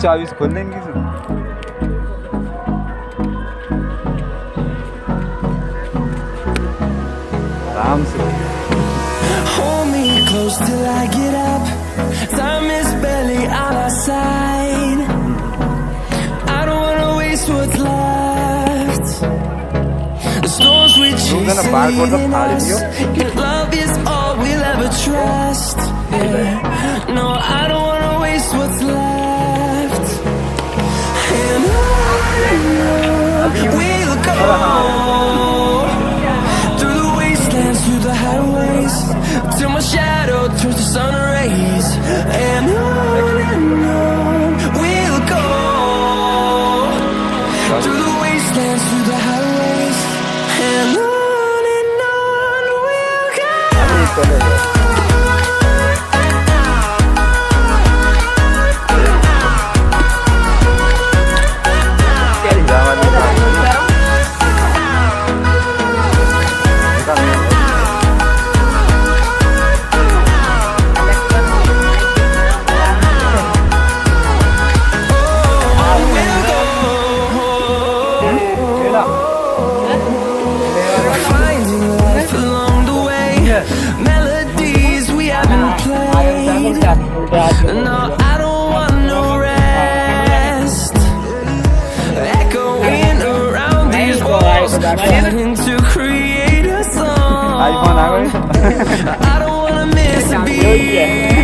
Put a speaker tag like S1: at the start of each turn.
S1: चाबी से खोल देंगे इसे। आराम से।
S2: Hold me close till I get up. Time is barely on our side. I don't wanna waste what's left. The storms we chase are leading us. Your love is all we'll ever trust. Yeah. No, I don't wanna waste what's left. And on we'll go. Through the wastelands, through the highways, till my shadow turns to sun rays. And on we'll go. Through the wastelands, through the highways, and on we'll go. Finding life along the way, melodies we haven't played. No, I don't want no rest. Echoing around these walls, fighting to create a song. I don't wanna miss a beat.